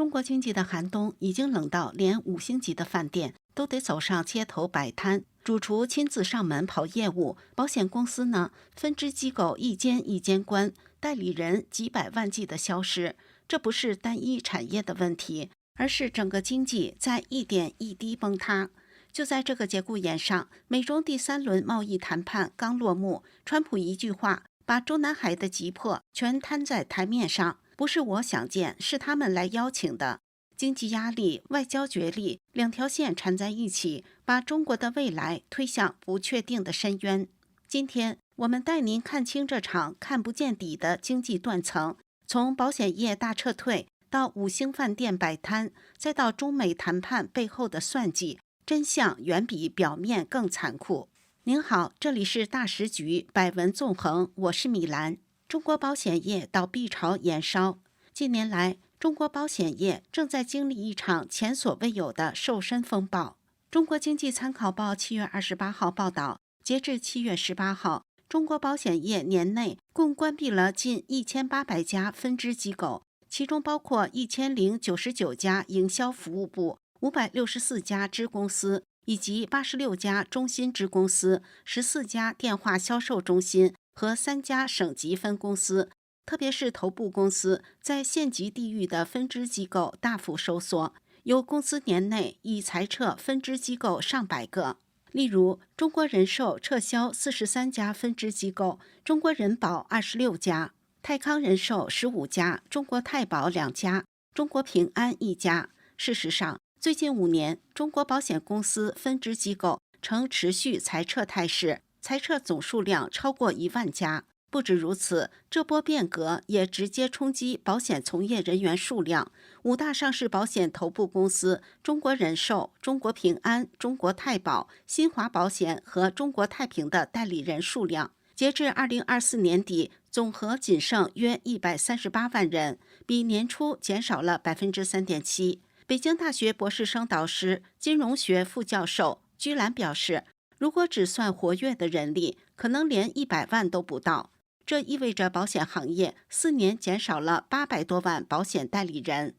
中国经济的寒冬已经冷到连5星级的饭店都得走上街头摆摊，主厨亲自上门跑业务，保险公司呢，分支机构一间一间关，代理人几百万计的消失。这不是单一产业的问题，而是整个经济在一点一滴崩塌。就在这个节骨眼上，美中第3轮贸易谈判刚落幕，川普一句话把中南海的急迫全摊在台面上，不是我想见，是他们来邀请的。经济压力、外交角力，两条线缠在一起，把中国的未来推向不确定的深渊。今天，我们带您看清这场看不见底的经济断层，从保险业大撤退到5星饭店摆摊，再到中美谈判背后的算计，真相远比表面更残酷。您好，这里是大时局，百闻纵横，我是米兰。中国保险业倒闭潮延烧，近年来，中国保险业正在经历一场前所未有的瘦身风暴。中国经济参考报7月28号报道，截至7月18号，中国保险业年内共关闭了近1800家分支机构，其中包括1099家营销服务部、564家支公司，以及86家中心支公司、14家电话销售中心和3家省级分公司。特别是头部公司在县级地域的分支机构大幅收缩，有公司年内已裁撤分支机构上百个。例如，中国人寿撤销43家分支机构，中国人保26家，泰康人寿15家，中国太保2家，中国平安1家。事实上，最近5年，中国保险公司分支机构呈持续裁撤态势，裁撤总数量超过1万家。不止如此，这波变革也直接冲击保险从业人员数量。5大上市保险头部公司中国人寿、中国平安、中国太保、新华保险和中国太平的代理人数量，截至2024年底，总和仅剩约138万人，比年初减少了3.7%。北京大学博士生导师、金融学副教授居兰表示，如果只算活跃的人力，可能连100万都不到。这意味着保险行业4年减少了800多万保险代理人。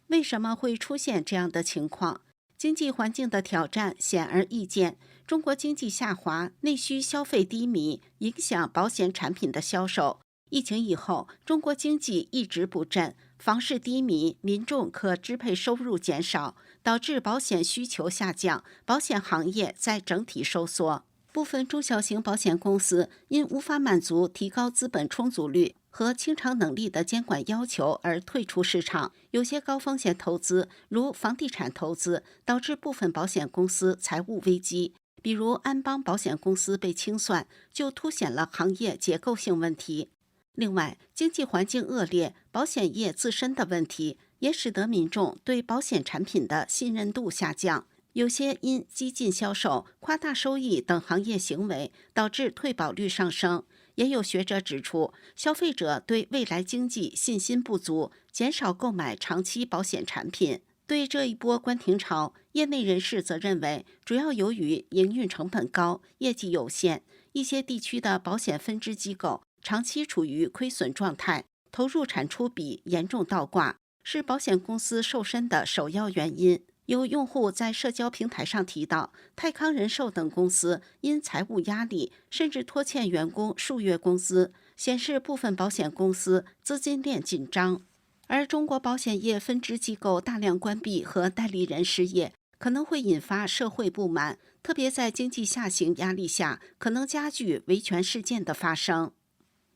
为什么会出现这样的情况？经济环境的挑战显而易见，中国经济下滑，内需消费低迷，影响保险产品的销售。疫情以后，中国经济一直不振，房市低迷，民众可支配收入减少，导致保险需求下降，保险行业在整体收缩。部分中小型保险公司因无法满足提高资本充足率和清偿能力的监管要求而退出市场。有些高风险投资，如房地产投资，导致部分保险公司财务危机。比如安邦保险公司被清算，就凸显了行业结构性问题。另外，经济环境恶劣，保险业自身的问题也使得民众对保险产品的信任度下降。有些因激进销售、夸大收益等行业行为导致退保率上升。也有学者指出，消费者对未来经济信心不足，减少购买长期保险产品。对这一波关停潮，业内人士则认为，主要由于营运成本高、业绩有限，一些地区的保险分支机构长期处于亏损状态，投入产出比严重倒挂，是保险公司瘦身的首要原因。有用户在社交平台上提到，泰康人寿等公司因财务压力，甚至拖欠员工数月工资，显示部分保险公司资金链紧张。而中国保险业分支机构大量关闭和代理人失业，可能会引发社会不满，特别在经济下行压力下，可能加剧维权事件的发生。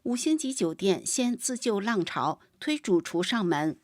5星级酒店掀自救浪潮，推主厨上门。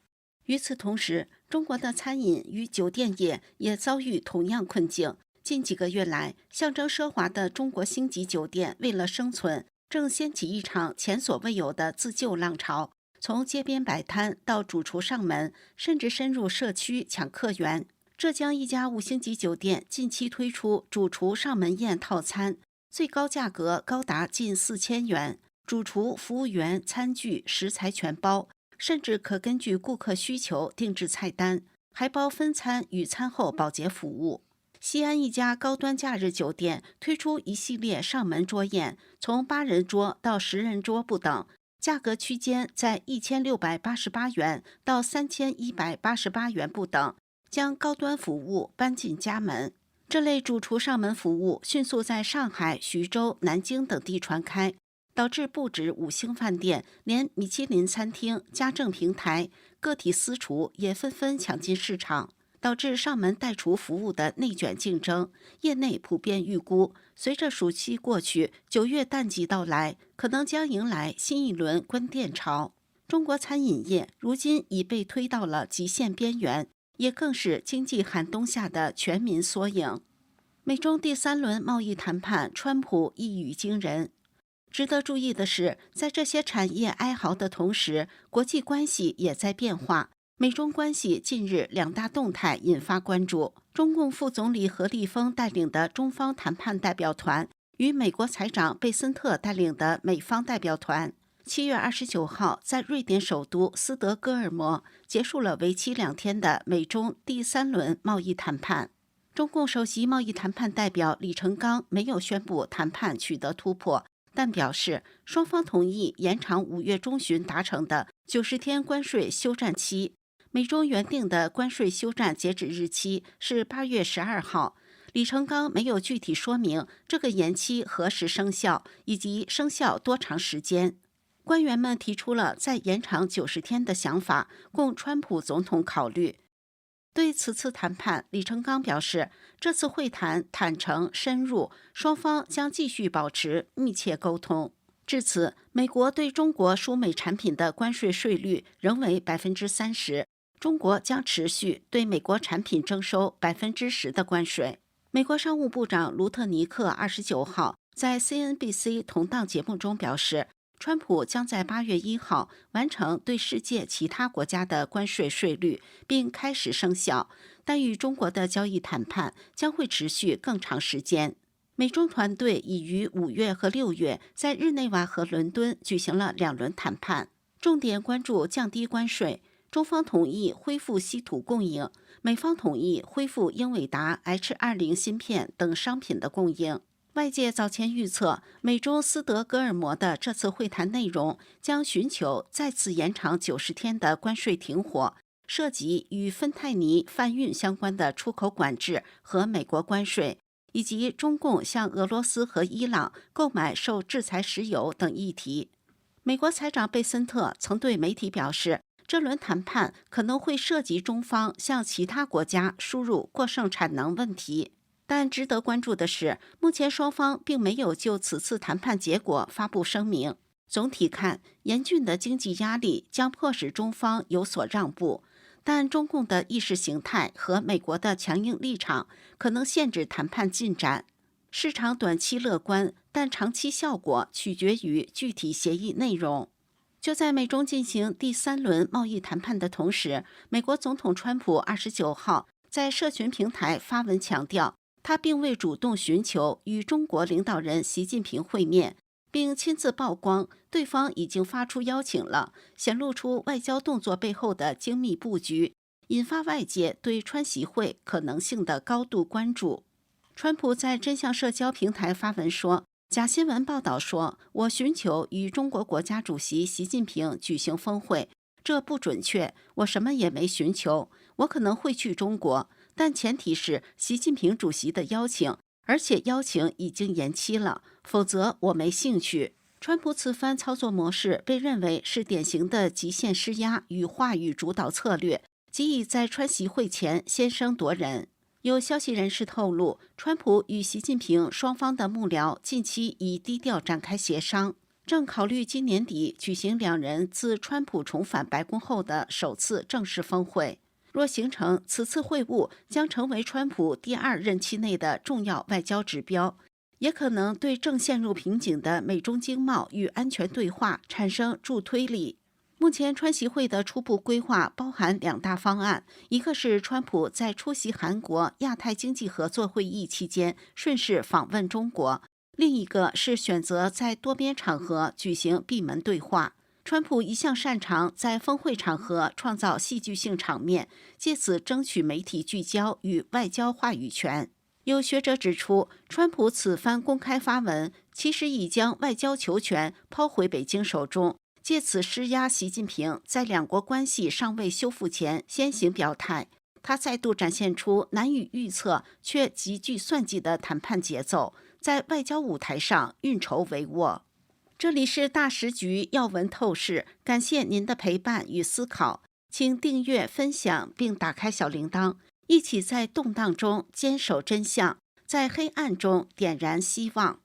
与此同时，中国的餐饮与酒店业也遭遇同样困境。近几个月来，象征奢华的中国星级酒店为了生存，正掀起一场前所未有的自救浪潮。从街边摆摊到主厨上门，甚至深入社区抢客源。浙江一家5星级酒店近期推出主厨上门宴套餐，最高价格高达近4000元，主厨、服务员、餐具、食材全包。甚至可根据顾客需求定制菜单，还包分餐与餐后保洁服务。西安一家高端假日酒店推出一系列上门桌宴，从8人桌到10人桌不等，价格区间在1688元到3188元不等，将高端服务搬进家门。这类主厨上门服务迅速在上海、徐州、南京等地传开，导致不止5星饭店，连米其林餐厅、家政平台、个体私厨也纷纷抢进市场，导致上门代厨服务的内卷竞争。业内普遍预估，随着暑期过去，9月淡季到来，可能将迎来新一轮关店潮。中国餐饮业如今已被推到了极限边缘，也更是经济寒冬下的全民缩影。美中第3轮贸易谈判，川普一语惊人。值得注意的是，在这些产业哀嚎的同时，国际关系也在变化。美中关系近日2大动态引发关注。中共副总理何立峰带领的中方谈判代表团与美国财长贝森特带领的美方代表团7月29号在瑞典首都斯德哥尔摩结束了为期2天的美中第3轮贸易谈判。中共首席贸易谈判代表李成钢没有宣布谈判取得突破，但表示双方同意延长5月中旬达成的90天关税休战期。美中原定的关税休战截止日期是8月12号。李成钢没有具体说明这个延期何时生效，以及生效多长时间。官员们提出了再延长90天的想法，供川普总统考虑。对此次谈判，李成钢表示，这次会谈坦诚深入，双方将继续保持密切沟通。至此，美国对中国输美产品的关税税率仍为30%，中国将持续对美国产品征收10%的关税。美国商务部长卢特尼克29号在 CNBC 同档节目中表示，川普将在8月1号完成对世界其他国家的关税税率，并开始生效，但与中国的交易谈判将会持续更长时间。美中团队已于5月和6月在日内瓦和伦敦举行了2轮谈判，重点关注降低关税。中方同意恢复稀土供应，美方同意恢复英伟达 H20 芯片等商品的供应。外界早前预测，美中斯德哥尔摩的这次会谈内容将寻求再次延长90天的关税停火，涉及与芬太尼贩运相关的出口管制和美国关税，以及中共向俄罗斯和伊朗购买受制裁石油等议题。美国财长贝森特曾对媒体表示，这轮谈判可能会涉及中方向其他国家输入过剩产能问题。但值得关注的是，目前双方并没有就此次谈判结果发布声明。总体看，严峻的经济压力将迫使中方有所让步，但中共的意识形态和美国的强硬立场可能限制谈判进展。市场短期乐观，但长期效果取决于具体协议内容。就在美中进行第3轮贸易谈判的同时，美国总统川普29号在社群平台发文强调，他并未主动寻求与中国领导人习近平会面，并亲自曝光对方已经发出邀请了，显露出外交动作背后的精密布局，引发外界对川习会可能性的高度关注。川普在真相社交平台发文说，假新闻报道说我寻求与中国国家主席习近平举行峰会，这不准确，我什么也没寻求，我可能会去中国，但前提是习近平主席的邀请，而且邀请已经延期了，否则我没兴趣。川普此番操作模式被认为是典型的极限施压与话语主导策略，即以在川习会前先声夺人。有消息人士透露，川普与习近平双方的幕僚近期已低调展开协商，正考虑今年底举行2人自川普重返白宫后的首次正式峰会。若形成，此次会晤将成为川普第2任期内的重要外交指标，也可能对正陷入瓶颈的美中经贸与安全对话产生助推力。目前川习会的初步规划包含2大方案，一个是川普在出席韩国亚太经济合作会议期间顺势访问中国，另一个是选择在多边场合举行闭门对话。川普一向擅长在峰会场合创造戏剧性场面，借此争取媒体聚焦与外交话语权。有学者指出，川普此番公开发文，其实已将外交球权抛回北京手中，借此施压习近平在两国关系尚未修复前先行表态。他再度展现出难以预测却极具算计的谈判节奏，在外交舞台上运筹帷幄。这里是大时局要闻透视，感谢您的陪伴与思考，请订阅、分享并打开小铃铛，一起在动荡中坚守真相，在黑暗中点燃希望。